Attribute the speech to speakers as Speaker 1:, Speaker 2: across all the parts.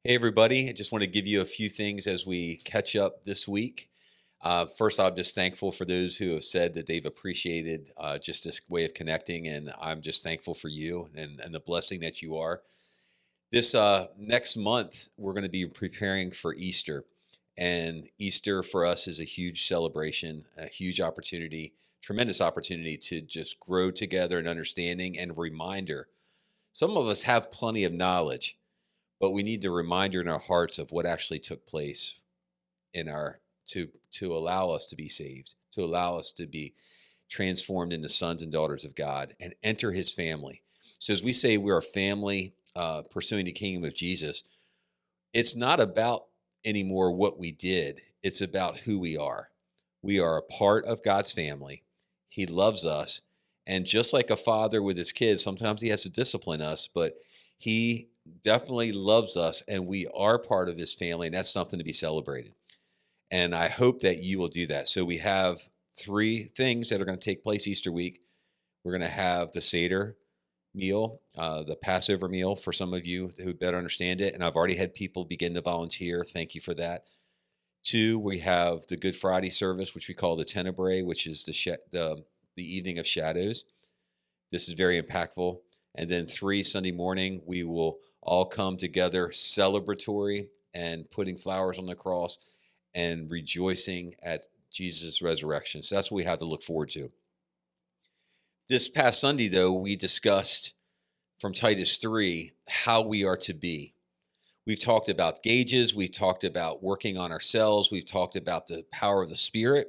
Speaker 1: Hey, everybody. I just want to give you a few things as we catch up this week. First, I'm just thankful for those who have said that they've appreciated just this way of connecting. And I'm just thankful for you and the blessing that you are. This next month, we're going to be preparing for Easter. And Easter for us is a huge celebration, a huge opportunity, tremendous opportunity to just grow together in understanding and reminder. Some of us have plenty of knowledge, but we need the reminder in our hearts of what actually took place in our to allow us to be saved, to allow us to be transformed into sons and daughters of God and enter his family. So as we say we're a family pursuing the kingdom of Jesus, it's not about anymore what we did. It's about who we are. We are a part of God's family. He loves us. And just like a father with his kids, sometimes he has to discipline us, but he definitely loves us and we are part of his family. And that's something to be celebrated. And I hope that you will do that. So we have three things that are going to take place Easter week. We're going to have the Seder meal, the Passover meal for some of you who better understand it. And I've already had people begin to volunteer. Thank you for that. Two, we have the Good Friday service, which we call the Tenebrae, which is the evening of shadows. This is very impactful. And then three, Sunday morning, we will all come together celebratory and putting flowers on the cross and rejoicing at Jesus' resurrection. So that's what we have to look forward to. This past Sunday, though, we discussed from Titus 3 how we are to be. We've talked about gauges. We've talked about working on ourselves. We've talked about the power of the Spirit.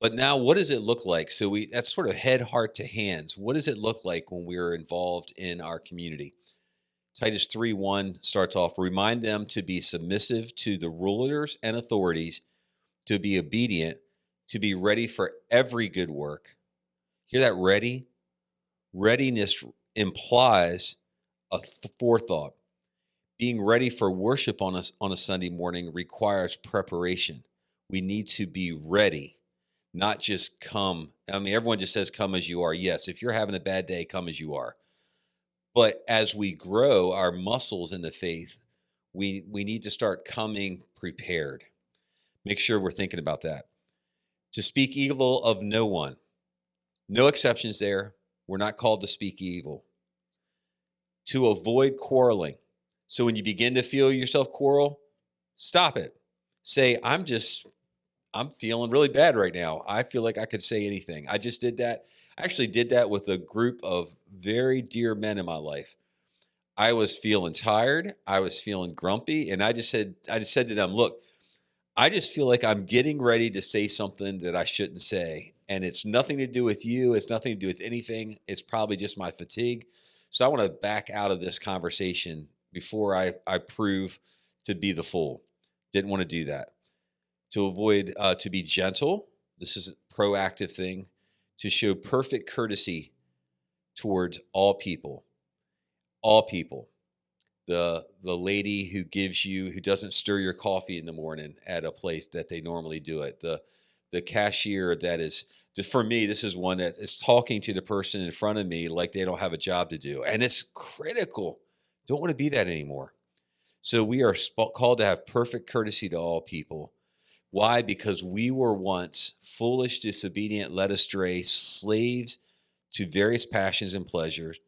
Speaker 1: But now, what does it look like? So that's sort of head, heart to hands. What does it look like when we're involved in our community? Titus 3:1 starts off, remind them to be submissive to the rulers and authorities, to be obedient, to be ready for every good work. Hear that, ready? Readiness implies a forethought. Being ready for worship on a Sunday morning requires preparation. We need to be ready, not just come. I mean, everyone just says, come as you are. Yes, if you're having a bad day, come as you are. But as we grow our muscles in the faith, we need to start coming prepared. Make sure we're thinking about that. To speak evil of no one. No exceptions there. We're not called to speak evil. To avoid quarreling. So when you begin to feel yourself quarrel, stop it. Say, I'm feeling really bad right now. I feel like I could say anything. I just did that. I actually did that with a group of very dear men in my life. I was feeling tired. I was feeling grumpy. And I just said to them, look, I just feel like I'm getting ready to say something that I shouldn't say. And it's nothing to do with you. It's nothing to do with anything. It's probably just my fatigue. So I want to back out of this conversation before I prove to be the fool. Didn't want to do that. To avoid, to be gentle. This is a proactive thing. To show perfect courtesy towards all people. All people. The lady who doesn't stir your coffee in the morning at a place that they normally do it. The cashier that is, for me, this is one that is talking to the person in front of me like they don't have a job to do. And it's critical. Don't want to be that anymore. So we are called to have perfect courtesy to all people. Why? Because we were once foolish, disobedient, led astray, slaves to various passions and pleasures,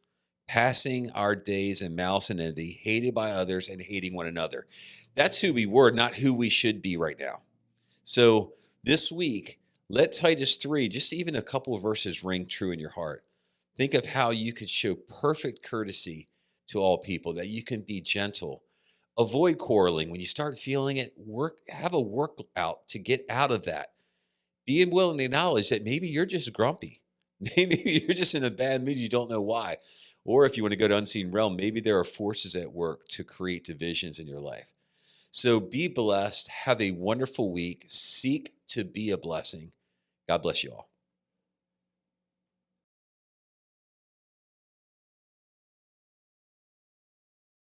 Speaker 1: passing our days in malice and envy, hated by others and hating one another. That's who we were, not who we should be right now. So this week, let Titus 3, just even a couple of verses ring true in your heart. Think of how you could show perfect courtesy to all people, that you can be gentle. Avoid quarreling. When you start feeling it, have a workout to get out of that. Be willing to acknowledge that maybe you're just grumpy. Maybe you're just in a bad mood. You don't know why. Or if you want to go to unseen realm, maybe there are forces at work to create divisions in your life. So be blessed. Have a wonderful week. Seek to be a blessing. God bless you all.